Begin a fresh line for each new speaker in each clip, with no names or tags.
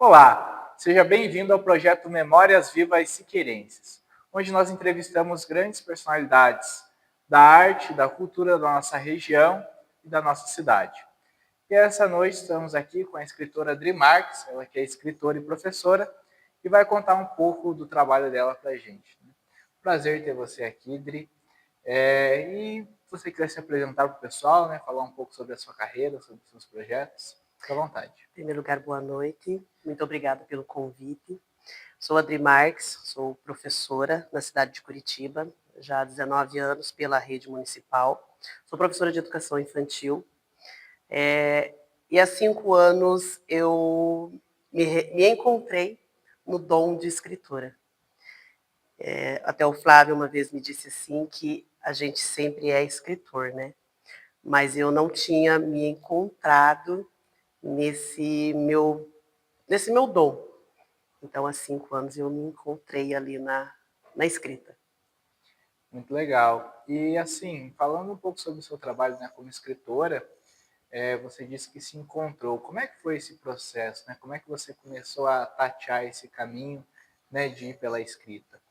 Olá, seja bem-vindo ao projeto Memórias Vivas Siqueirenses, onde nós entrevistamos grandes personalidades da arte, da cultura da nossa região e da nossa cidade. E essa noite estamos aqui com a escritora Adri Marques, ela que é escritora e professora, e vai contar um pouco do trabalho dela para a gente. Prazer ter você aqui, Adri. E se você quiser se apresentar para o pessoal, falar um pouco sobre a sua carreira, sobre os seus projetos, fique à vontade.
Em primeiro lugar, boa noite. Muito obrigada pelo convite. Sou Adri Marques, sou professora na cidade de Curitiba, já há 19 anos pela rede municipal. Sou professora de educação infantil. E há 5 anos eu me encontrei no dom de escritora. Até o Flávio uma vez me disse assim que a gente sempre é escritor, né? Mas eu não tinha me encontrado nesse meu dom. Então, há 5 anos eu me encontrei ali na escrita.
Muito legal. E assim, falando um pouco sobre o seu trabalho, como escritora, você disse que se encontrou. Como é que foi esse processo? Como é que você começou a tatear esse caminho, de ir pela escrita?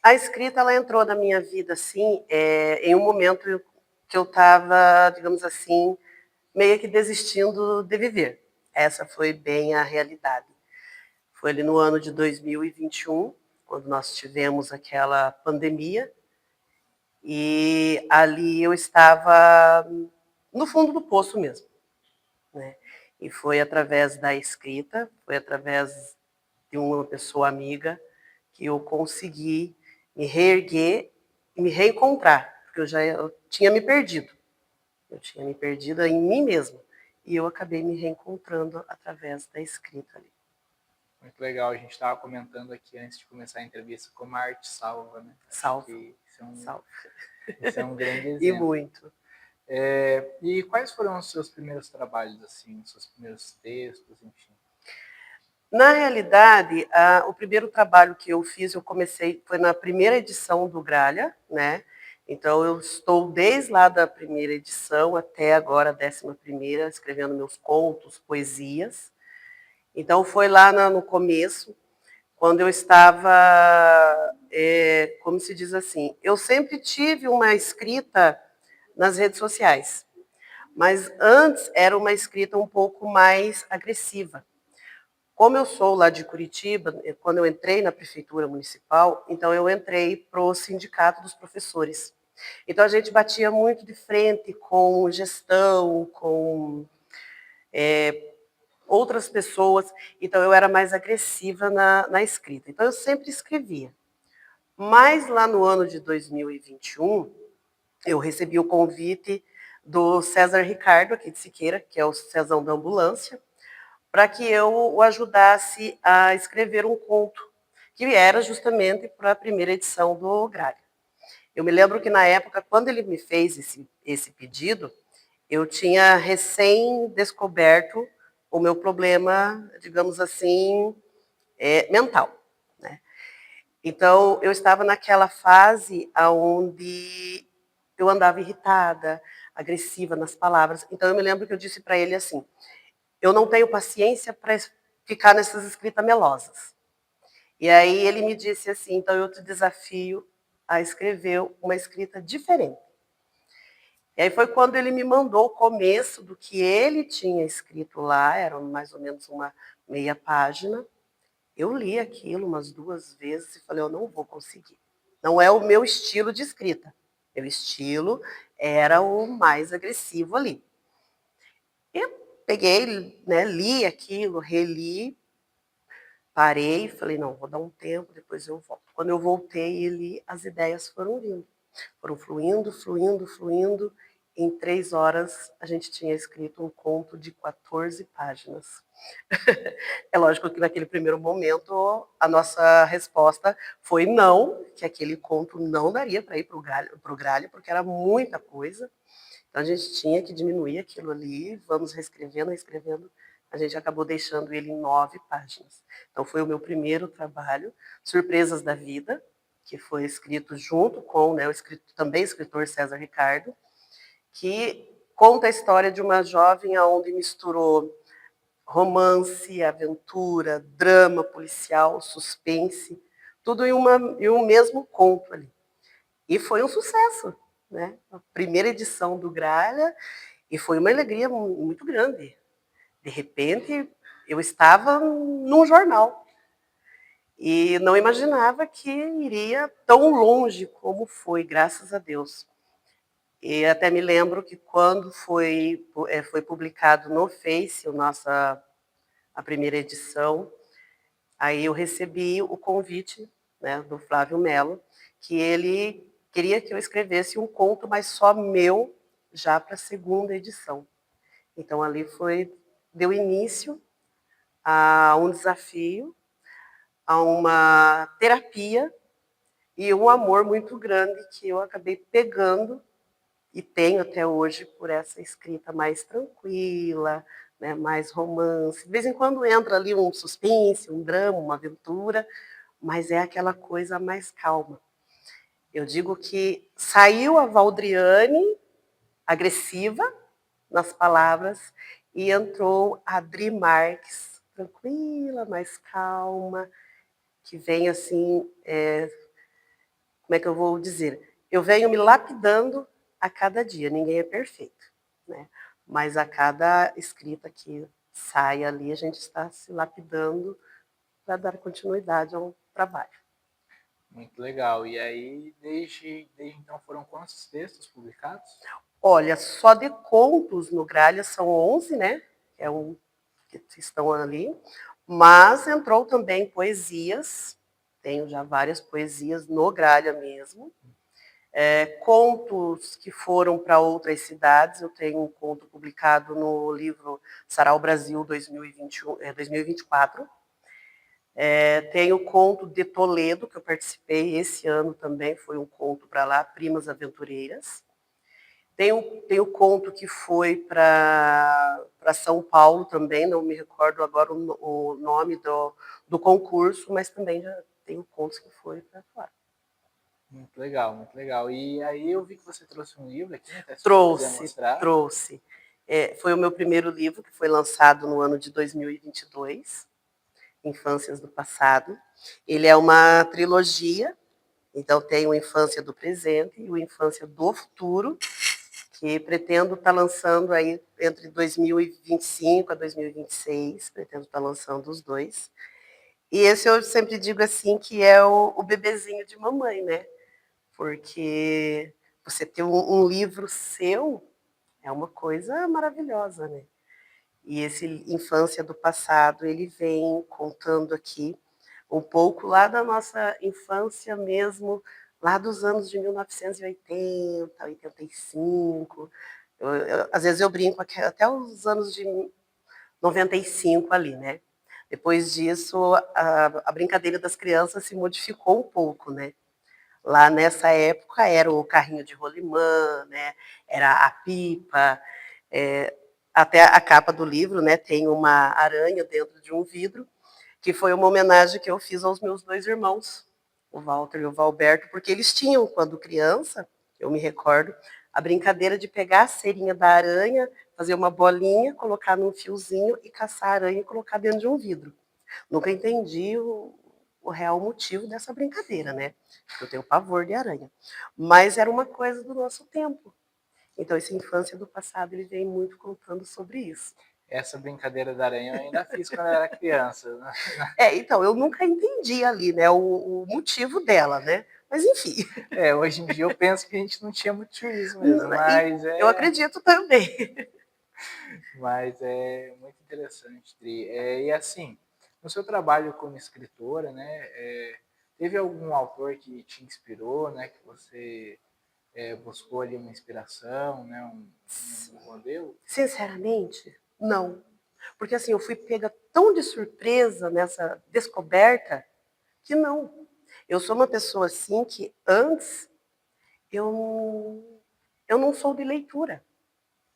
A escrita, ela entrou na minha vida, assim, em um momento que eu estava, digamos assim, meio que desistindo de viver. Essa foi bem a realidade. Foi ali no ano de 2021, quando nós tivemos aquela pandemia, e ali eu estava no fundo do poço mesmo, né? E foi através da escrita, foi através de uma pessoa amiga que eu consegui me reerguer e me reencontrar, porque eu tinha me perdido. Eu tinha me perdido em mim mesma. E eu acabei me reencontrando através da escrita ali.
Muito legal. A gente estava comentando aqui antes de começar a entrevista como a arte salva, né? Acho
Salva,
que
salva.
esse é um grande
E
exemplo.
muito.
E quais foram os seus primeiros trabalhos, assim, os seus primeiros textos, enfim?
Na realidade, o primeiro trabalho que eu fiz, eu comecei, foi na primeira edição do Gralha, né? Então, eu estou desde lá da primeira edição até agora a 11ª, escrevendo meus contos, poesias. Então, foi lá no começo, quando eu estava, como se diz assim, eu sempre tive uma escrita nas redes sociais, mas antes era uma escrita um pouco mais agressiva. Como eu sou lá de Curitiba, quando eu entrei na prefeitura municipal, então eu entrei para o sindicato dos professores. Então a gente batia muito de frente com gestão, com outras pessoas, então eu era mais agressiva na escrita. Então eu sempre escrevia. Mas lá no ano de 2021, eu recebi o convite do César Ricardo, aqui de Siqueira, que é o Cezão da Ambulância, para que eu o ajudasse a escrever um conto, que era justamente para a primeira edição do Gralha. Eu me lembro que na época, quando ele me fez esse pedido, eu tinha recém-descoberto o meu problema, digamos assim, mental, né? Então, eu estava naquela fase onde eu andava irritada, agressiva nas palavras. Então, eu me lembro que eu disse para ele assim, eu não tenho paciência para ficar nessas escritas melosas. E aí ele me disse assim, então eu te desafio a escrever uma escrita diferente. E aí foi quando ele me mandou o começo do que ele tinha escrito lá, era mais ou menos uma meia página. Eu li aquilo umas 2 vezes e falei, eu não vou conseguir. Não é o meu estilo de escrita. Meu estilo era o mais agressivo ali. Eu peguei, né, li aquilo, reli, parei e falei, não, vou dar um tempo, depois eu volto. Quando eu voltei e li, as ideias foram vindo. Foram fluindo, fluindo, fluindo. Em 3 horas, a gente tinha escrito um conto de 14 páginas. É lógico que naquele primeiro momento, a nossa resposta foi não, que aquele conto não daria para ir para o Gralha, porque era muita coisa. Então, a gente tinha que diminuir aquilo ali, vamos reescrevendo, reescrevendo. A gente acabou deixando ele em 9 páginas. Então, foi o meu primeiro trabalho, Surpresas da Vida, que foi escrito junto com, né, também escritor César Ricardo, que conta a história de uma jovem onde misturou romance, aventura, drama policial, suspense, tudo em um mesmo conto ali. E foi um sucesso, né? A primeira edição do Gralha, e foi uma alegria muito grande. De repente, eu estava num jornal e não imaginava que iria tão longe como foi, graças a Deus. E até me lembro que quando foi publicado no Face a primeira edição, aí eu recebi o convite, né, do Flávio Mello, que ele queria que eu escrevesse um conto, mas só meu, já para a segunda edição. Então ali deu início a um desafio, a uma terapia e um amor muito grande que eu acabei pegando e tenho até hoje por essa escrita mais tranquila, né, mais romance. De vez em quando entra ali um suspense, um drama, uma aventura, mas é aquela coisa mais calma. Eu digo que saiu a Valdriane agressiva nas palavras e entrou a Adri Marques, tranquila, mais calma, que vem assim, como é que eu vou dizer? Eu venho me lapidando a cada dia, ninguém é perfeito, né? Mas a cada escrita que sai ali, a gente está se lapidando para dar continuidade ao trabalho.
Muito legal. E aí, desde então, foram quantos textos publicados?
Olha, só de contos no Gralha são 11, né? É um que estão ali. Mas entrou também poesias. Tenho já várias poesias no Gralha mesmo. Contos que foram para outras cidades. Eu tenho um conto publicado no livro Sarau Brasil 2024. Tem o conto de Toledo, que eu participei esse ano também, foi um conto para lá, Primas Aventureiras. Tem o conto que foi para São Paulo também, não me recordo agora o nome do concurso, mas também já tenho contos que foi para fora.
Muito legal, muito legal. E aí eu vi que você trouxe um livro aqui, até se você quiser
Trouxe,
mostrar.
trouxe. Foi o meu primeiro livro, que foi lançado no ano de 2022, Infâncias do Passado. Ele é uma trilogia, então tem o Infância do Presente e o Infância do Futuro, que pretendo estar lançando aí entre 2025 a 2026, pretendo estar lançando os dois. E esse eu sempre digo assim que é o bebezinho de mamãe, né? Porque você ter um livro seu é uma coisa maravilhosa, né? E esse Infância do Passado, ele vem contando aqui um pouco lá da nossa infância mesmo, lá dos anos de 1980, 85. Às vezes eu brinco até os anos de 95 ali, né? Depois disso, a brincadeira das crianças se modificou um pouco, né? Lá nessa época era o carrinho de rolimã, né? Era a pipa, até a capa do livro, né? Tem uma aranha dentro de um vidro, que foi uma homenagem que eu fiz aos meus dois irmãos, o Walter e o Valberto, porque eles tinham, quando criança, eu me recordo, a brincadeira de pegar a cerinha da aranha, fazer uma bolinha, colocar num fiozinho e caçar a aranha e colocar dentro de um vidro. Nunca entendi o real motivo dessa brincadeira, né? Eu tenho pavor de aranha. Mas era uma coisa do nosso tempo. Então, essa infância do passado, ele vem muito contando sobre isso.
Essa brincadeira da aranha eu ainda fiz quando eu era criança. Né?
Então, eu nunca entendi ali, né, o motivo dela, né? Mas enfim.
Hoje em dia eu penso que a gente não tinha muito juízo mesmo, mas
eu acredito também.
Mas é muito interessante, Tri. E assim, no seu trabalho como escritora, né, teve algum autor que te inspirou, né, que você buscou ali uma inspiração, né, um modelo?
Sinceramente, não. Porque assim, eu fui pega tão de surpresa nessa descoberta que não. Eu sou uma pessoa assim que antes eu não sou de leitura.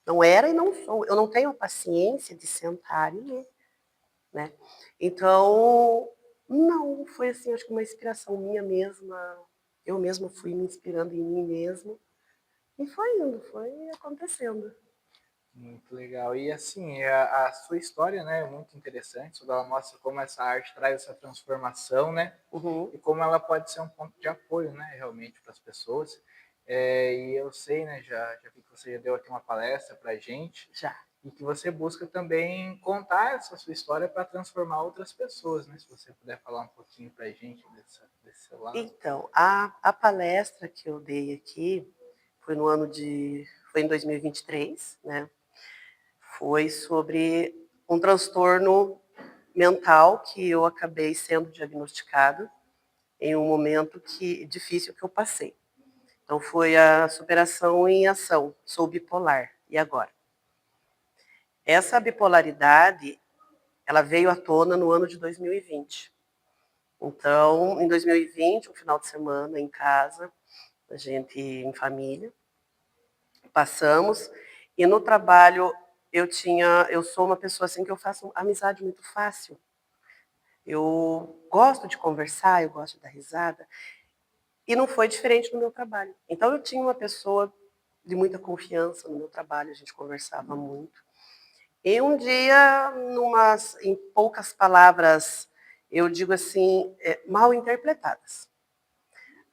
Não era e não sou. Eu não tenho a paciência de sentar e ler, né? Então, não, foi assim, acho que uma inspiração minha mesma. Eu mesma fui me inspirando em mim mesma. E foi indo, foi acontecendo.
Muito legal. E assim, a sua história, né, é muito interessante, ela mostra como essa arte traz essa transformação, né,
Uhum,
e como ela pode ser um ponto de apoio, né, realmente para as pessoas. E eu sei, né, já vi que você já deu aqui uma palestra para a gente,
já.
e que você busca também contar essa sua história para transformar outras pessoas, né? Se você puder falar um pouquinho para a gente desse seu lado.
Então, a palestra que eu dei aqui foi no ano de foi em 2023, né, foi sobre um transtorno mental que eu acabei sendo diagnosticado em um momento difícil que eu passei. Então foi a superação em ação, sou bipolar, e agora? Essa bipolaridade, ela veio à tona no ano de 2020. Então, em 2020, um final de semana em casa, a gente em família, passamos, e no trabalho eu sou uma pessoa assim que eu faço amizade muito fácil. Eu gosto de conversar, eu gosto de dar risada, e não foi diferente no meu trabalho. Então eu tinha uma pessoa de muita confiança no meu trabalho, a gente conversava muito. E um dia, em poucas palavras, eu digo assim, mal interpretadas.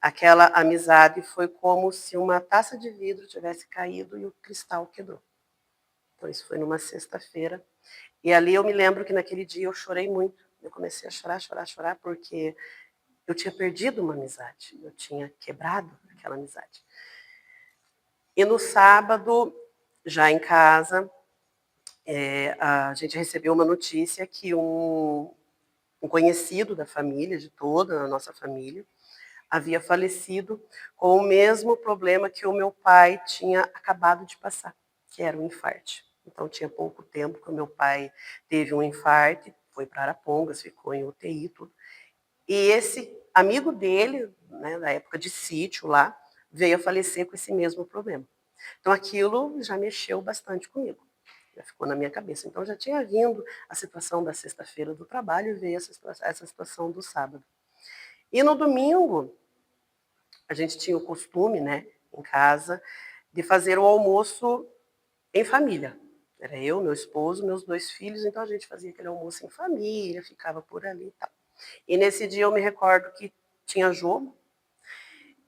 Aquela amizade foi como se uma taça de vidro tivesse caído e o cristal quebrou. Então, isso foi numa sexta-feira. E ali eu me lembro que naquele dia eu chorei muito. Eu comecei a chorar, chorar, chorar, porque eu tinha perdido uma amizade. Eu tinha quebrado aquela amizade. E no sábado, já em casa, a gente recebeu uma notícia que um conhecido da família, de toda a nossa família, havia falecido com o mesmo problema que o meu pai tinha acabado de passar, que era um infarte. Então tinha pouco tempo que o meu pai teve um infarte, foi para Arapongas, ficou em UTI, tudo. E esse amigo dele, né, da época de sítio lá, veio a falecer com esse mesmo problema. Então aquilo já mexeu bastante comigo. Já ficou na minha cabeça. Então já tinha vindo a situação da sexta-feira do trabalho e veio essa situação do sábado. E no domingo, a gente tinha o costume, né, em casa, de fazer o almoço em família. Era eu, meu esposo, meus 2 filhos, então a gente fazia aquele almoço em família, ficava por ali e tal. E nesse dia eu me recordo que tinha jogo,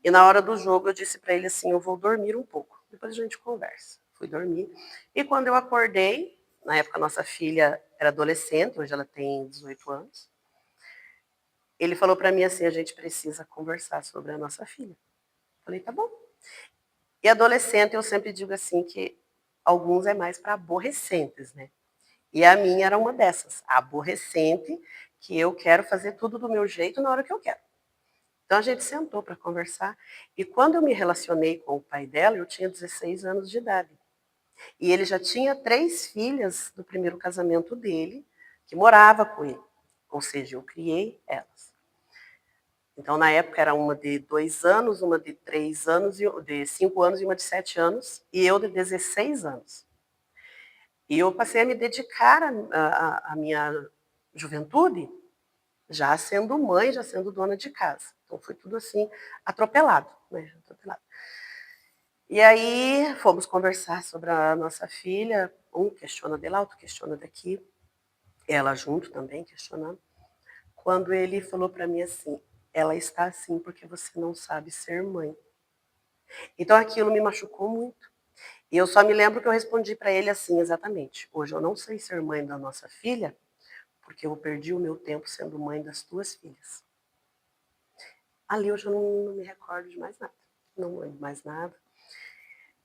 e na hora do jogo eu disse para ele assim: eu vou dormir um pouco, depois a gente conversa. Fui dormir. E quando eu acordei, na época nossa filha era adolescente, hoje ela tem 18 anos, ele falou para mim assim: a gente precisa conversar sobre a nossa filha. Falei, tá bom. E adolescente, eu sempre digo assim que alguns é mais para aborrecentes, né? E a minha era uma dessas, a aborrecente, que eu quero fazer tudo do meu jeito na hora que eu quero. Então a gente sentou para conversar, e quando eu me relacionei com o pai dela, eu tinha 16 anos de idade. E ele já tinha 3 filhas do primeiro casamento dele, que morava com ele. Ou seja, eu criei elas. Então, na época, era uma de 2 anos, uma de 3 anos, de 5 anos e uma de 7 anos, e eu de 16 anos. E eu passei a me dedicar à minha juventude, já sendo mãe, já sendo dona de casa. Então, foi tudo assim, atropelado, né? Atropelado. E aí, fomos conversar sobre a nossa filha, um questiona de lá, outro questiona daqui, ela junto também, questionando. Quando ele falou para mim assim, ela está assim porque você não sabe ser mãe. Então aquilo me machucou muito. E eu só me lembro que eu respondi para ele assim, exatamente. Hoje eu não sei ser mãe da nossa filha, porque eu perdi o meu tempo sendo mãe das tuas filhas. Ali eu já não me recordo de mais nada. Não lembro mais nada.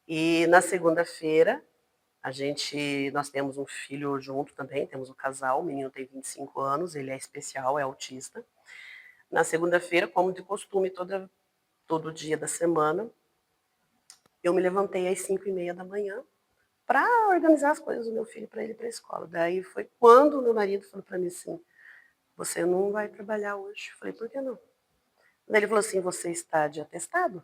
E na segunda-feira, nós temos um filho junto também, temos um casal, o menino tem 25 anos, ele é especial, é autista. Na segunda-feira, como de costume, todo dia da semana, eu me levantei às 5h30 da manhã para organizar as coisas do meu filho para ele ir para a escola. Daí foi quando o meu marido falou para mim assim, você não vai trabalhar hoje. Eu falei, por que não? Daí ele falou assim, você está de atestado?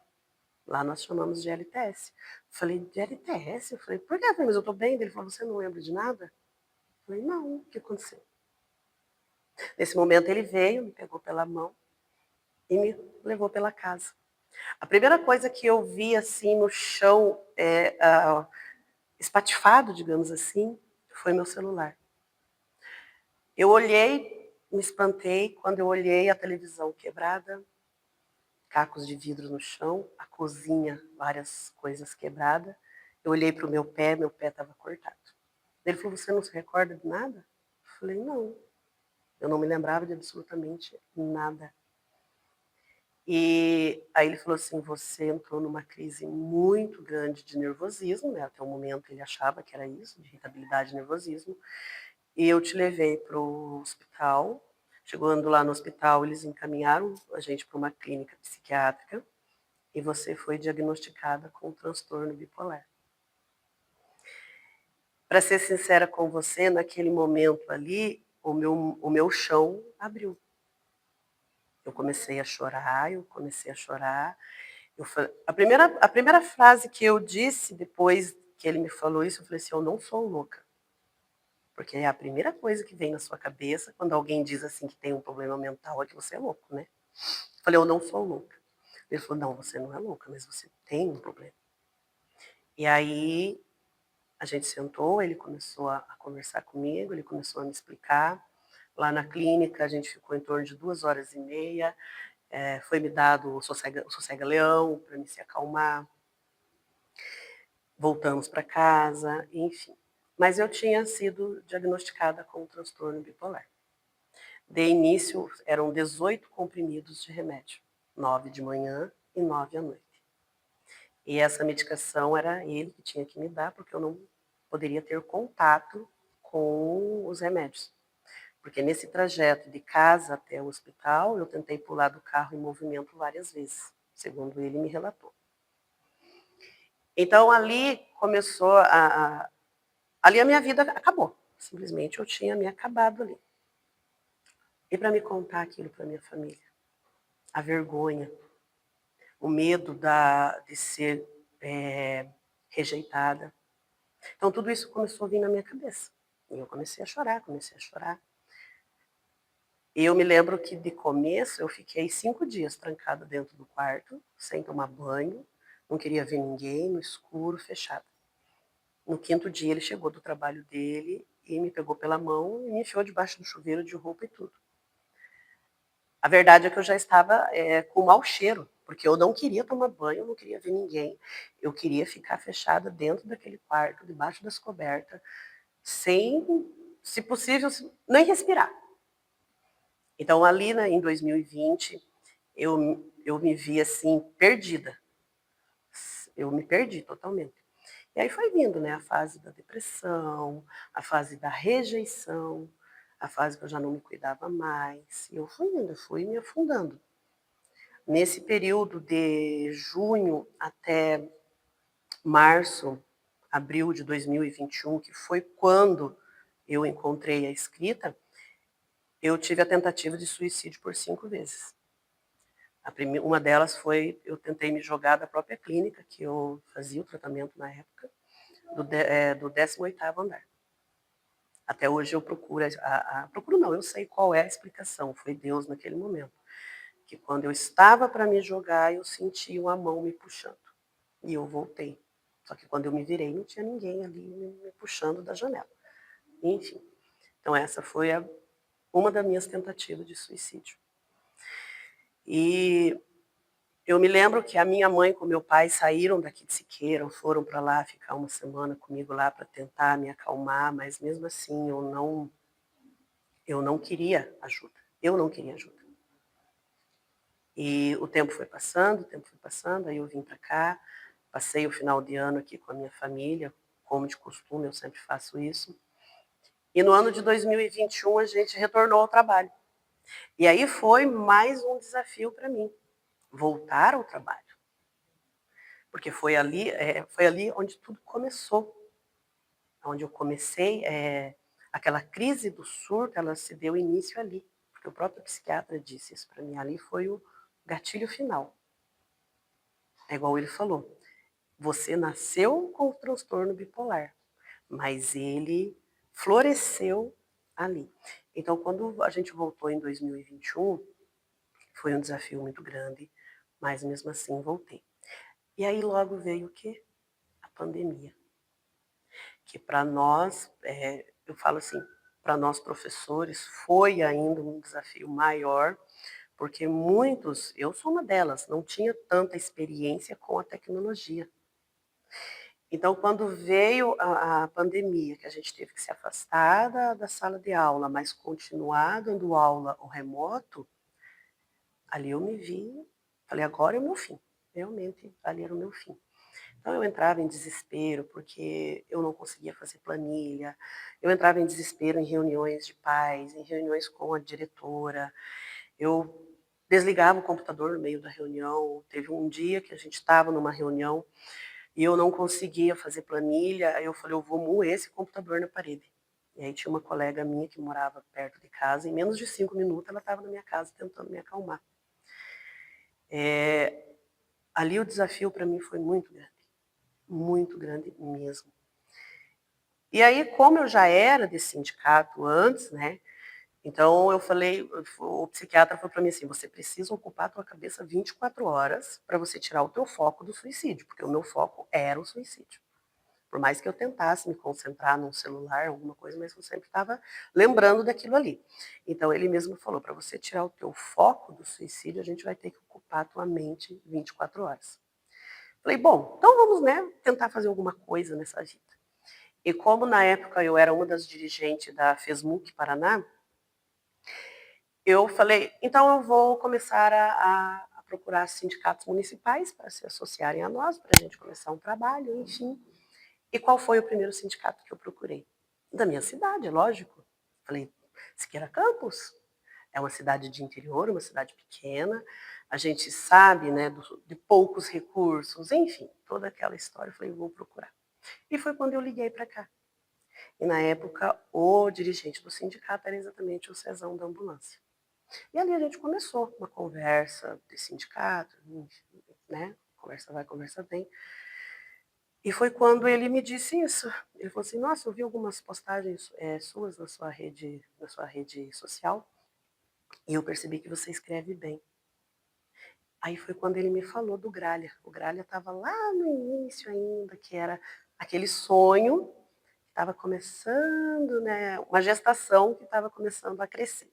Lá nós chamamos de LTS. Eu falei, de LTS? Eu falei, por quê? Eu falei, mas eu estou bem. Ele falou, você não lembra de nada? Eu falei, não, o que aconteceu? Nesse momento ele veio, me pegou pela mão e me levou pela casa. A primeira coisa que eu vi assim no chão, espatifado, digamos assim, foi meu celular. Eu olhei, me espantei quando eu olhei a televisão quebrada, cacos de vidro no chão, a cozinha, várias coisas quebradas. Eu olhei para o meu pé estava cortado. Ele falou, você não se recorda de nada? Eu falei, não. Eu não me lembrava de absolutamente nada. E aí ele falou assim, você entrou numa crise muito grande de nervosismo, né? Até o momento ele achava que era isso, de irritabilidade e nervosismo. E eu te levei para o hospital. Chegando lá no hospital, eles encaminharam a gente para uma clínica psiquiátrica e você foi diagnosticada com transtorno bipolar. Para ser sincera com você, naquele momento ali, o meu chão abriu. Eu comecei a chorar, a primeira frase que eu disse depois que ele me falou isso, eu falei assim, eu não sou louca. Porque é a primeira coisa que vem na sua cabeça quando alguém diz assim que tem um problema mental é que você é louco, né? Eu falei, eu não sou louca. Ele falou, não, você não é louca, mas você tem um problema. E aí a gente sentou, ele começou a conversar comigo, ele começou a me explicar. Lá na clínica a gente ficou em torno de 2 horas e meia. Foi me dado o sossega-leão para me se acalmar. Voltamos para casa, enfim. Mas eu tinha sido diagnosticada com transtorno bipolar. De início, eram 18 comprimidos de remédio, 9 de manhã e 9 à noite. E essa medicação era ele que tinha que me dar, porque eu não poderia ter contato com os remédios. Porque nesse trajeto de casa até o hospital, eu tentei pular do carro em movimento várias vezes, segundo ele me relatou. Então ali começou ali a minha vida acabou. Simplesmente eu tinha me acabado ali. E para me contar aquilo para minha família? A vergonha, o medo de ser rejeitada. Então tudo isso começou a vir na minha cabeça. E eu comecei a chorar, comecei a chorar. E eu me lembro que de começo eu fiquei 5 dias trancada dentro do quarto, sem tomar banho, não queria ver ninguém, no escuro, fechada. No 5º dia ele chegou do trabalho dele e me pegou pela mão e me enfiou debaixo do chuveiro de roupa e tudo. A verdade é que eu já estava com mau cheiro, porque eu não queria tomar banho, eu não queria ver ninguém. Eu queria ficar fechada dentro daquele quarto, debaixo das cobertas, sem, se possível, nem respirar. Então, ali em 2020, eu me vi assim, perdida. Eu me perdi totalmente. E aí foi vindo, né, a fase da depressão, a fase da rejeição, a fase que eu já não me cuidava mais. E eu fui indo, eu fui me afundando. Nesse período de junho até março, abril de 2021, que foi quando eu encontrei a escrita, eu tive a tentativa de suicídio por 5 vezes. Uma delas foi, eu tentei me jogar da própria clínica, que eu fazia o tratamento na época, do 18º andar. Até hoje eu procuro, procuro não, eu sei qual é a explicação, foi Deus naquele momento. Que quando eu estava para me jogar, eu senti uma mão me puxando. E eu voltei. Só que quando eu me virei, não tinha ninguém ali me puxando da janela. Enfim, então essa foi uma das minhas tentativas de suicídio. E eu me lembro que a minha mãe com meu pai saíram daqui de Siqueira, foram para lá ficar uma semana comigo lá para tentar me acalmar, mas mesmo assim eu não queria ajuda. Eu não queria ajuda. E o tempo foi passando, aí eu vim para cá, passei o final de ano aqui com a minha família, como de costume, eu sempre faço isso. E no ano de 2021 a gente retornou ao trabalho. E aí foi mais um desafio para mim, voltar ao trabalho. Porque foi ali onde tudo começou. Onde eu comecei, aquela crise do surto, ela se deu início ali. Porque o próprio psiquiatra disse isso para mim, ali foi o gatilho final. É igual ele falou, você nasceu com o transtorno bipolar, mas ele floresceu ali. Então, quando a gente voltou em 2021, foi um desafio muito grande, mas mesmo assim voltei. E aí logo veio o quê? A pandemia. que para nós, eu falo assim, para nós professores, foi ainda um desafio maior, porque muitos, eu sou uma delas, não tinha tanta experiência com a tecnologia. Então, quando veio a pandemia, que a gente teve que se afastar da sala de aula, mas continuar dando aula ao remoto, ali eu me vi, falei, agora é o meu fim. Realmente, ali era o meu fim. Então, eu entrava em desespero, porque eu não conseguia fazer planilha, eu entrava em desespero em reuniões de pais, em reuniões com a diretora, eu desligava o computador no meio da reunião. Teve um dia que a gente estava numa reunião e eu não conseguia fazer planilha, aí eu falei, eu vou moer esse computador na parede. E aí tinha uma colega minha que morava perto de casa, em menos de 5 minutos ela estava na minha casa tentando me acalmar. Ali o desafio para mim foi muito grande mesmo. E aí, como eu já era desse sindicato antes, né, então eu falei, o psiquiatra falou para mim assim, você precisa ocupar a tua cabeça 24 horas para você tirar o teu foco do suicídio, porque o meu foco era o suicídio. Por mais que eu tentasse me concentrar num celular, alguma coisa, mas eu sempre estava lembrando daquilo ali. Então ele mesmo falou, para você tirar o teu foco do suicídio, a gente vai ter que ocupar a tua mente 24 horas. Falei, bom, então vamos, né, tentar fazer alguma coisa nessa vida. E como na época eu era uma das dirigentes da FESMUC Paraná, eu falei, então eu vou começar a procurar sindicatos municipais para se associarem a nós, para a gente começar um trabalho, enfim. E qual foi o primeiro sindicato que eu procurei? Da minha cidade, lógico. Falei, Siqueira Campos é uma cidade de interior, uma cidade pequena, a gente sabe, né, de poucos recursos, enfim, toda aquela história. Eu falei, vou procurar. E foi quando eu liguei para cá. E na época, o dirigente do sindicato era exatamente o Cezão da ambulância. E ali a gente começou uma conversa de sindicato, né? Conversa vai, conversa vem. E foi quando ele me disse isso. Ele falou assim, nossa, eu vi algumas postagens suas na sua rede social, e eu percebi que você escreve bem. Aí foi quando ele me falou do Gralha. O Gralha estava lá no início ainda, que era aquele sonho que estava começando, né? Uma gestação que estava começando a crescer.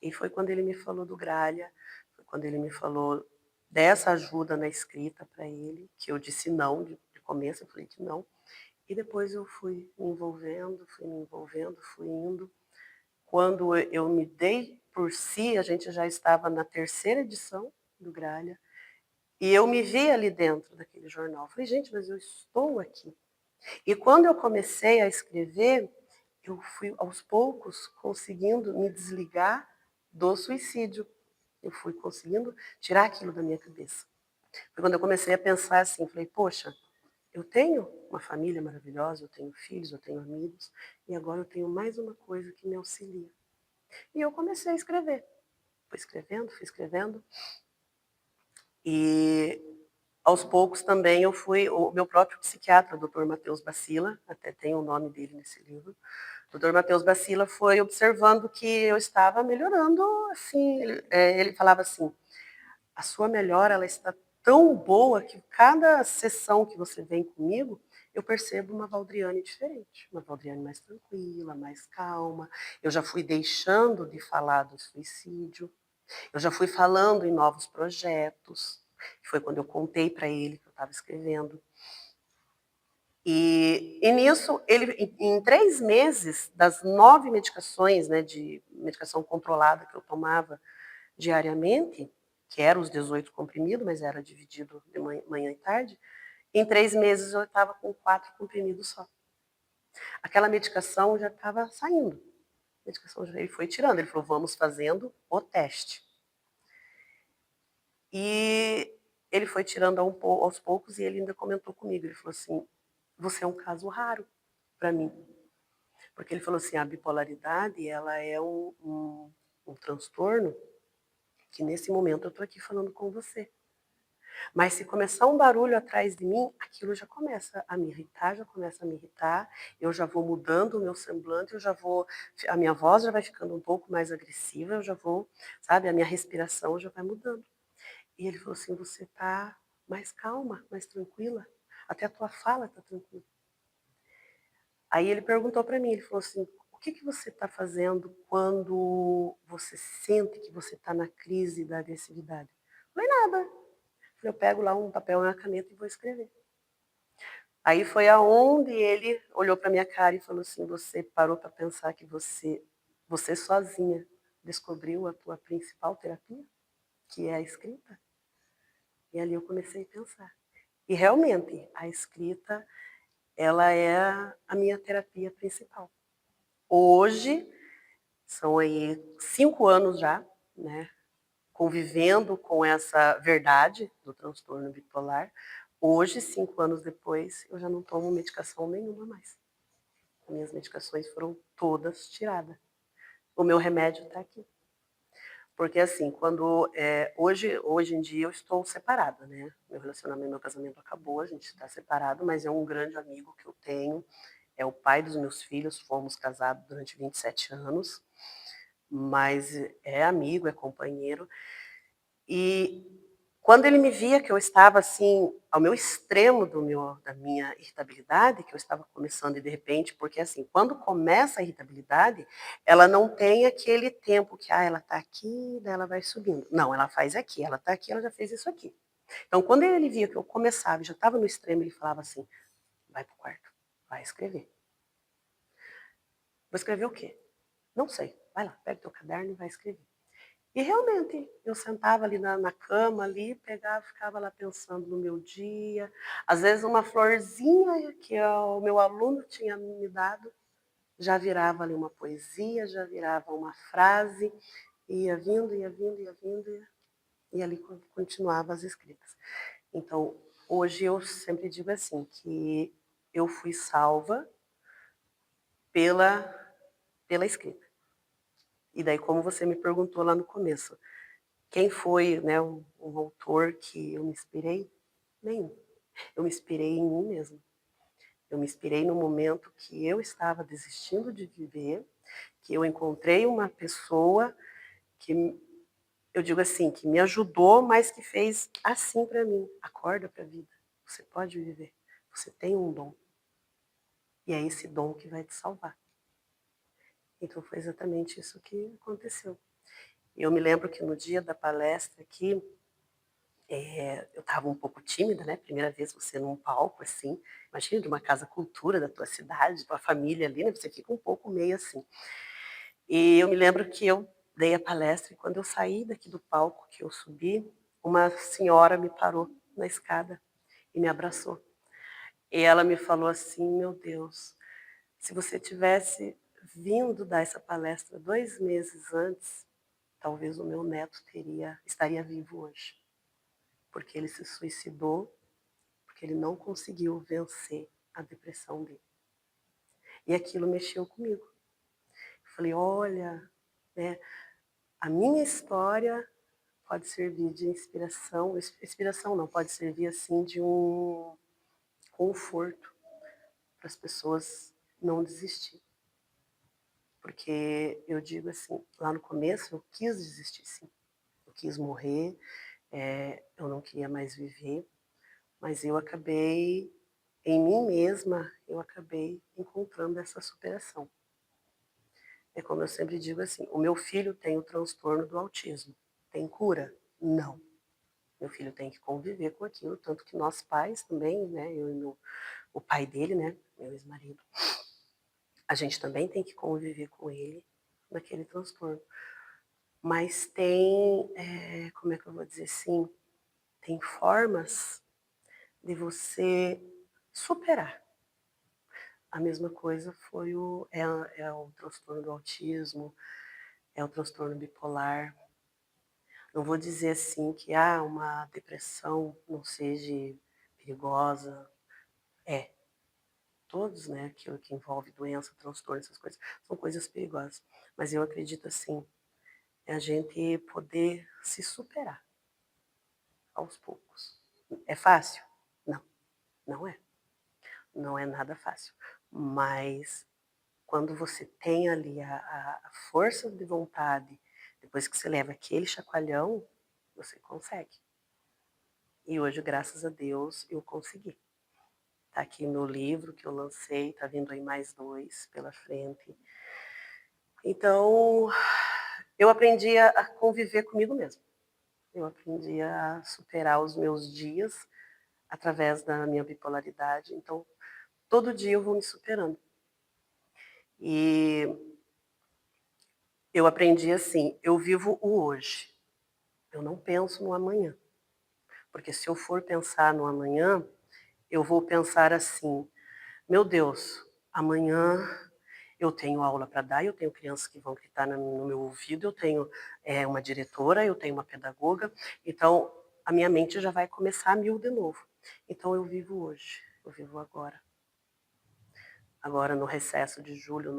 E foi quando ele me falou do Gralha, foi quando ele me falou dessa ajuda na escrita para ele, que eu disse não de começo, eu falei que não. E depois eu fui me envolvendo, fui indo. Quando eu me dei por si, a gente já estava na terceira edição do Gralha, e eu me vi ali dentro daquele jornal. Falei, gente, mas eu estou aqui. E quando eu comecei a escrever, eu fui aos poucos conseguindo me desligar do suicídio. Eu fui conseguindo tirar aquilo da minha cabeça. Foi quando eu comecei a pensar assim, falei, poxa, eu tenho uma família maravilhosa, eu tenho filhos, eu tenho amigos, e agora eu tenho mais uma coisa que me auxilia. E eu comecei a escrever. Fui escrevendo, e aos poucos também eu fui, o meu próprio psiquiatra, o Dr. Matheus Bacila, até tem o nome dele nesse livro, o Dr. Matheus Bacila foi observando que eu estava melhorando, assim, ele falava assim, a sua melhora ela está tão boa que cada sessão que você vem comigo, eu percebo uma Valdriane diferente, uma Valdriane mais tranquila, mais calma. Eu já fui deixando de falar do suicídio, eu já fui falando em novos projetos. Foi quando eu contei para ele que eu estava escrevendo. E nisso, ele, em 3 meses, das 9 medicações, né, de medicação controlada que eu tomava diariamente, que eram os 18 comprimidos, mas era dividido de manhã e tarde, em 3 meses eu estava com 4 comprimidos só. Aquela medicação já estava saindo. A medicação ele foi tirando, ele falou, vamos fazendo o teste. E ele foi tirando aos poucos e ele ainda comentou comigo, ele falou assim, você é um caso raro para mim. Porque ele falou assim, a bipolaridade ela é um transtorno que nesse momento eu estou aqui falando com você. Mas se começar um barulho atrás de mim, aquilo já começa a me irritar, eu já vou mudando o meu semblante, a minha voz já vai ficando um pouco mais agressiva, eu já vou, sabe, a minha respiração já vai mudando. E ele falou assim, você está mais calma, mais tranquila, até a tua fala está tranquila. Aí ele perguntou para mim, ele falou assim, o que que você está fazendo quando você sente que você está na crise da agressividade? Eu falei, nada. Eu pego lá um papel e uma caneta e vou escrever. Aí foi aonde ele olhou para minha cara e falou assim, você parou para pensar que você sozinha descobriu a tua principal terapia, que é a escrita? E ali eu comecei a pensar. E realmente, a escrita, ela é a minha terapia principal. Hoje, são aí 5 anos já, né, convivendo com essa verdade do transtorno bipolar. Hoje, 5 anos depois, eu já não tomo medicação nenhuma mais. Minhas medicações foram todas tiradas. O meu remédio está aqui. Porque assim, hoje em dia eu estou separada, né? Meu relacionamento, meu casamento acabou, a gente está separado, mas é um grande amigo que eu tenho, é o pai dos meus filhos, fomos casados durante 27 anos, mas é amigo, é companheiro. E quando ele me via que eu estava assim, ao meu extremo da minha irritabilidade, que eu estava começando e de repente, porque assim, quando começa a irritabilidade, ela não tem aquele tempo que, ela está aqui, daí ela vai subindo. Não, ela faz aqui, ela está aqui, ela já fez isso aqui. Então, quando ele via que eu começava e já estava no extremo, ele falava assim, vai pro quarto, vai escrever. Vou escrever o quê? Não sei. Vai lá, pega teu caderno e vai escrever. E realmente, eu sentava ali na cama, ali, pegava, ficava lá pensando no meu dia. Às vezes uma florzinha que o meu aluno tinha me dado, já virava ali uma poesia, já virava uma frase, ia vindo, ia vindo, ia vindo, e ali continuava as escritas. Então, hoje eu sempre digo assim, que eu fui salva pela, pela escrita. E daí, como você me perguntou lá no começo, quem foi, né, um autor que eu me inspirei? Nenhum. Eu me inspirei em mim mesma. Eu me inspirei no momento que eu estava desistindo de viver, que eu encontrei uma pessoa que, eu digo assim, que me ajudou, mas que fez assim para mim. Acorda para a vida. Você pode viver. Você tem um dom. E é esse dom que vai te salvar. Então foi exatamente isso que aconteceu. Eu me lembro que no dia da palestra aqui, eu estava um pouco tímida, né? Primeira vez você num palco, assim. Imagina, de uma casa cultura da tua cidade, tua família ali, né? Você fica um pouco meio assim. E eu me lembro que eu dei a palestra e quando eu saí daqui do palco, que eu subi, uma senhora me parou na escada e me abraçou. E ela me falou assim, meu Deus, se você tivesse vindo dar essa palestra 2 meses antes, talvez o meu neto estaria vivo hoje. Porque ele se suicidou porque ele não conseguiu vencer a depressão dele. E aquilo mexeu comigo. Eu falei, olha, né, a minha história pode servir de inspiração não, pode servir assim de um conforto para as pessoas não desistirem. Porque eu digo assim, lá no começo eu quis desistir sim, eu quis morrer, eu não queria mais viver, mas eu acabei em mim mesma, eu acabei encontrando essa superação. É como eu sempre digo assim, o meu filho tem o transtorno do autismo. Tem cura? Não. Meu filho tem que conviver com aquilo, tanto que nós pais também, né, eu e o pai dele, né, meu ex-marido, a gente também tem que conviver com ele naquele transtorno. Mas tem, como é que eu vou dizer assim, tem formas de você superar. A mesma coisa foi é o transtorno do autismo, é o transtorno bipolar. Não vou dizer assim que uma depressão não seja perigosa. É, todos, né, aquilo que envolve doença, transtorno, essas coisas, são coisas perigosas. Mas eu acredito assim, é a gente poder se superar aos poucos. É fácil? Não, não é. Não é nada fácil. Mas quando você tem ali a força de vontade, depois que você leva aquele chacoalhão, você consegue. E hoje, graças a Deus, eu consegui. Está aqui meu livro que eu lancei, está vindo aí mais 2 pela frente. Então, eu aprendi a conviver comigo mesma. Eu aprendi a superar os meus dias através da minha bipolaridade. Então, todo dia eu vou me superando. E eu aprendi assim, eu vivo o hoje. Eu não penso no amanhã. Porque se eu for pensar no amanhã, eu vou pensar assim, meu Deus, amanhã eu tenho aula para dar, eu tenho crianças que vão gritar no meu ouvido, eu tenho uma diretora, eu tenho uma pedagoga, então a minha mente já vai começar a mil de novo. Então eu vivo hoje, eu vivo agora. Agora no recesso de julho,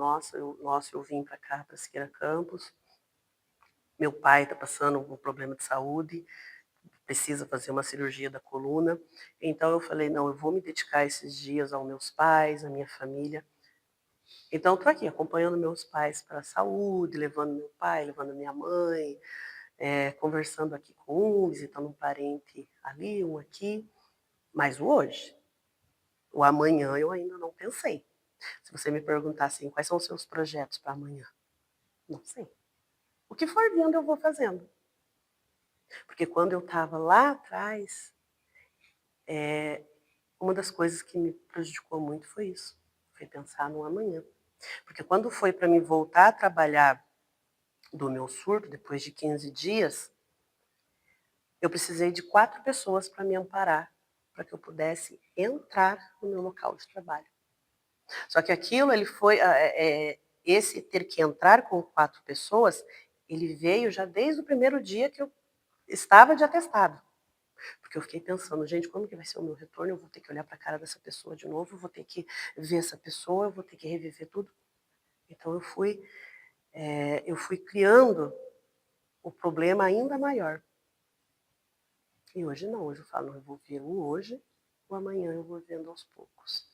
eu vim para cá, para Siqueira Campos. Meu pai está passando um problema de saúde, precisa fazer uma cirurgia da coluna. Então eu falei, não, eu vou me dedicar esses dias aos meus pais, à minha família. Então estou aqui acompanhando meus pais para a saúde, levando meu pai, levando minha mãe, conversando aqui com um, visitando um parente ali, um aqui. Mas o hoje, o amanhã eu ainda não pensei. Se você me perguntar assim, quais são os seus projetos para amanhã? Não sei. O que for vindo eu vou fazendo. Porque quando eu estava lá atrás, uma das coisas que me prejudicou muito foi isso. Foi pensar no amanhã. Porque quando foi para mim voltar a trabalhar do meu surto, depois de 15 dias, eu precisei de 4 pessoas para me amparar, para que eu pudesse entrar no meu local de trabalho. Só que aquilo, ele foi, esse ter que entrar com 4 pessoas, ele veio já desde o primeiro dia que eu estava de atestado. Porque eu fiquei pensando, gente, como que vai ser o meu retorno? Eu vou ter que olhar para a cara dessa pessoa de novo, eu vou ter que ver essa pessoa, eu vou ter que reviver tudo. Então eu fui criando o problema ainda maior. E hoje não, hoje eu falo, eu vou ver o hoje, o amanhã eu vou vendo aos poucos.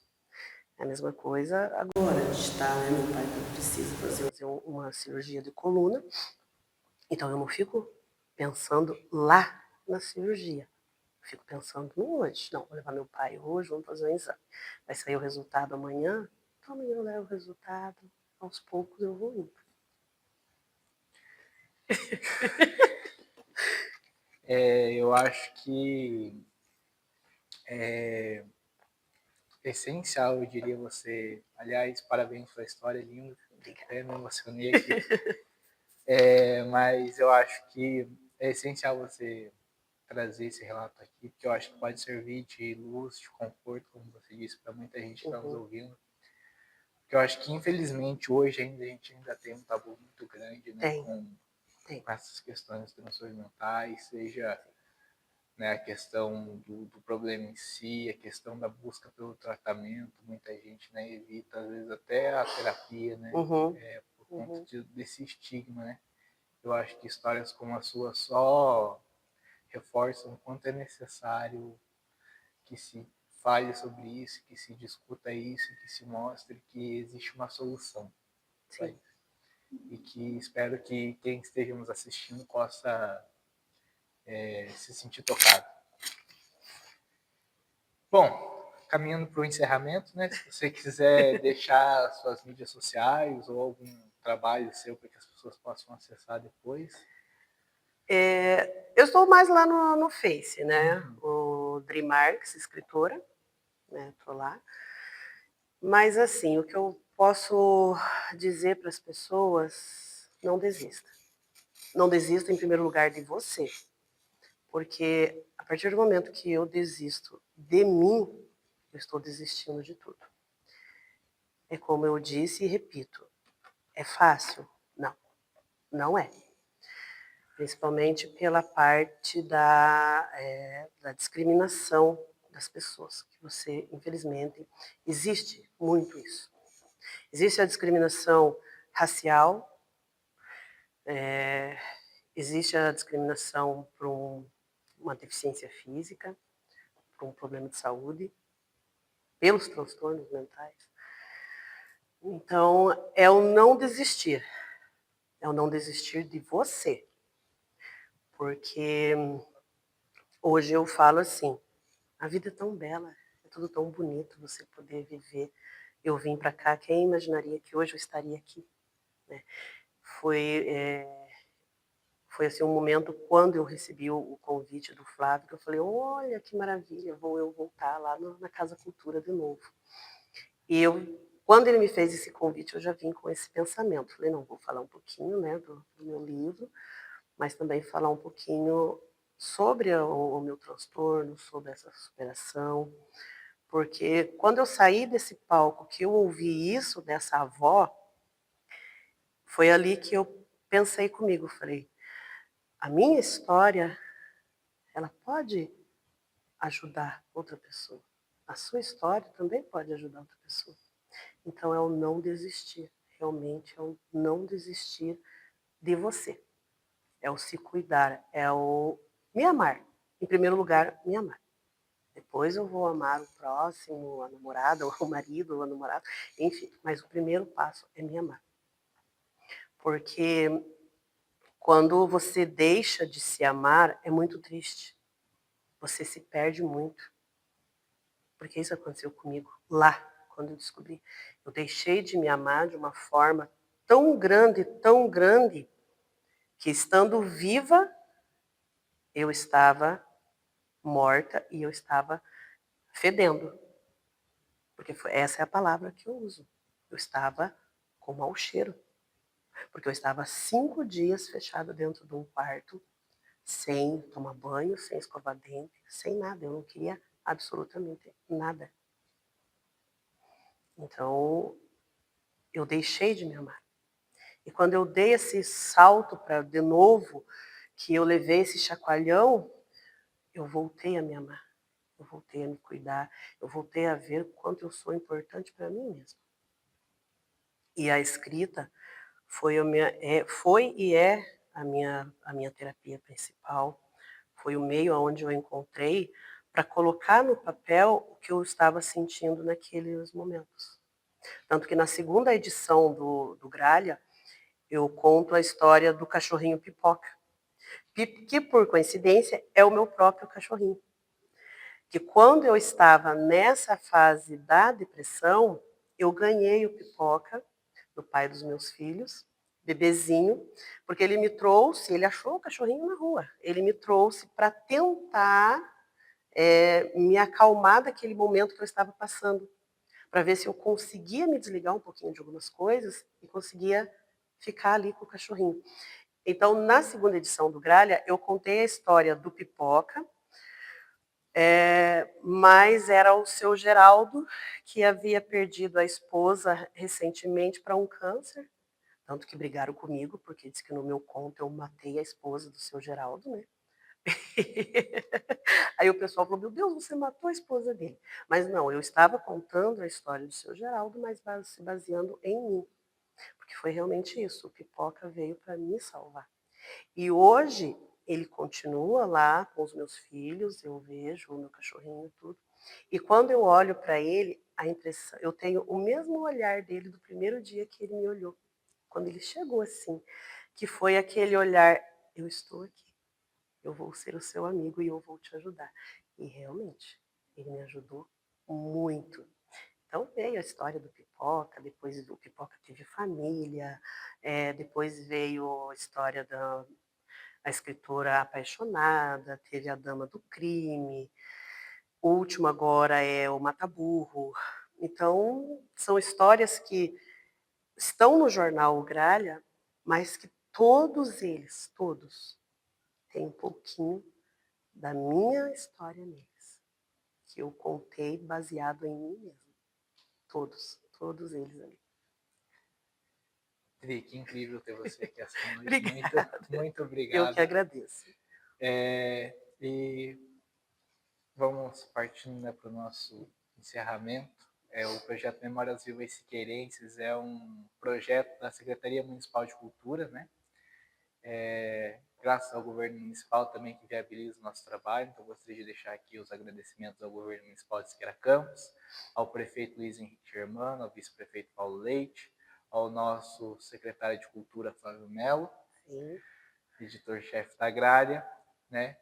É a mesma coisa agora, a gente está, né, meu pai precisa fazer uma cirurgia de coluna, então eu não fico pensando lá na cirurgia. Eu fico pensando no hoje. Não, vou levar meu pai hoje, vamos fazer um exame. Vai sair o resultado amanhã, então amanhã eu levo o resultado, aos poucos eu vou indo.
Eu acho que é essencial, eu diria você. Aliás, parabéns pela história, linda. Até me emocionei aqui. Mas eu acho que é essencial você trazer esse relato aqui, porque eu acho que pode servir de luz, de conforto, como você disse, para muita gente que está nos ouvindo. Porque eu acho que, infelizmente, hoje ainda a gente ainda tem um tabu muito grande, né, com essas questões transtormentais, seja, né, a questão do problema em si, a questão da busca pelo tratamento. Muita gente, né, evita, às vezes, até a terapia, né, por conta desse estigma, né. Eu acho que histórias como a sua só reforçam o quanto é necessário que se fale sobre isso, que se discuta isso, que se mostre que existe uma solução para isso. E que espero que quem esteja nos assistindo possa se sentir tocado. Bom, caminhando para o encerramento, né? Se você quiser deixar suas mídias sociais ou algum trabalho seu para que as pessoas possam acessar depois.
Eu estou mais lá no Face, né? O Drimarks, escritora, né? Estou lá. Mas assim, o que eu posso dizer para as pessoas, não desista. Não desista em primeiro lugar de você. Porque a partir do momento que eu desisto de mim, eu estou desistindo de tudo. É como eu disse e repito, é fácil? Não, não é. Principalmente pela parte da discriminação das pessoas, que você, infelizmente, existe muito isso. Existe a discriminação racial, existe a discriminação por uma deficiência física, por um problema de saúde, pelos transtornos mentais. Então, é o não desistir. É o não desistir de você. Porque hoje eu falo assim, a vida é tão bela, é tudo tão bonito você poder viver. Eu vim para cá, quem imaginaria que hoje eu estaria aqui, né? Foi, foi assim um momento quando eu recebi o convite do Flávio, que eu falei, olha que maravilha, vou eu voltar lá na Casa Cultura de novo. E quando ele me fez esse convite, eu já vim com esse pensamento. Falei, não, vou falar um pouquinho, né, do meu livro, mas também falar um pouquinho sobre o meu transtorno, sobre essa superação, porque quando eu saí desse palco, que eu ouvi isso dessa avó, foi ali que eu pensei comigo, falei, a minha história, ela pode ajudar outra pessoa. A sua história também pode ajudar outra pessoa. Então é o não desistir, realmente é o não desistir de você. É o se cuidar, é o me amar. Em primeiro lugar, me amar. Depois eu vou amar o próximo, a namorada, ou o marido, ou a namorada, enfim. Mas o primeiro passo é me amar. Porque quando você deixa de se amar, é muito triste. Você se perde muito. Porque isso aconteceu comigo lá, quando eu descobri. Eu deixei de me amar de uma forma tão grande, que estando viva, eu estava morta e eu estava fedendo. Porque essa é a palavra que eu uso. Eu estava com mau cheiro. Porque eu estava 5 dias fechada dentro de um quarto, sem tomar banho, sem escovar dente, sem nada. Eu não queria absolutamente nada. Então, eu deixei de me amar. E quando eu dei esse salto para de novo, que eu levei esse chacoalhão, eu voltei a me amar. Eu voltei a me cuidar, eu voltei a ver o quanto eu sou importante para mim mesma. E a escrita foi e é a minha terapia principal. Foi o meio onde eu encontrei para colocar no papel o que eu estava sentindo naqueles momentos. Tanto que na segunda edição do Gralha, eu conto a história do cachorrinho Pipoca, que por coincidência é o meu próprio cachorrinho. Que quando eu estava nessa fase da depressão, eu ganhei o Pipoca, do pai dos meus filhos, bebezinho, porque ele me trouxe, ele achou o cachorrinho na rua, ele me trouxe para tentar me acalmar daquele momento que eu estava passando, para ver se eu conseguia me desligar um pouquinho de algumas coisas e conseguia ficar ali com o cachorrinho. Então, na segunda edição do Gralha, eu contei a história do Pipoca, mas era o seu Geraldo, que havia perdido a esposa recentemente para um câncer, tanto que brigaram comigo, porque disse que no meu conto eu matei a esposa do seu Geraldo, né? Aí o pessoal falou, meu Deus, você matou a esposa dele. Mas não, eu estava contando a história do seu Geraldo, mas se baseando em mim. Porque foi realmente isso, o Pipoca veio para me salvar. E hoje ele continua lá com os meus filhos, eu vejo o meu cachorrinho e tudo. E quando eu olho para ele, a impressão, eu tenho o mesmo olhar dele do primeiro dia que ele me olhou, quando ele chegou assim, que foi aquele olhar, eu estou aqui, eu vou ser o seu amigo e eu vou te ajudar. E realmente, ele me ajudou muito. Então veio a história do Pipoca, depois o Pipoca teve família, depois veio a história da a escritora apaixonada, teve a Dama do Crime, o último agora é o Mata-Burro. Então, são histórias que estão no jornal O Gralha, mas que todos eles, todos, têm um pouquinho da minha história neles, que eu contei baseado em mim mesma. Todos eles ali.
Tri, que incrível ter você aqui essa noite.
Obrigada.
Muito
Eu que
obrigado.
agradeço.
E vamos partindo, né, para o nosso encerramento. O projeto Memórias Vivas Siqueirenses é um projeto da Secretaria Municipal de Cultura, né? Graças ao governo municipal também que viabiliza o nosso trabalho. Então, gostaria de deixar aqui os agradecimentos ao governo municipal de Siqueira Campos, ao prefeito Luiz Henrique Germano, ao vice-prefeito Paulo Leite, ao nosso secretário de Cultura, Flávio Melo,
Sim.
editor-chefe da Agrária, né?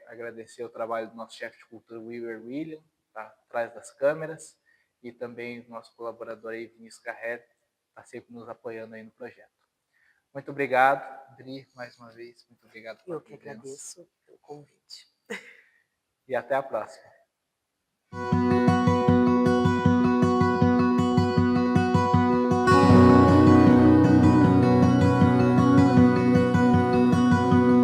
Agradecer o trabalho do nosso chefe de cultura, Wilber William, está atrás das câmeras, e também o nosso colaborador aí, Vinícius Garret, está sempre nos apoiando aí no projeto. Muito obrigado, Dri, mais uma vez, muito obrigado pela
Eu que
presença.
agradeço pelo convite.
E até a próxima.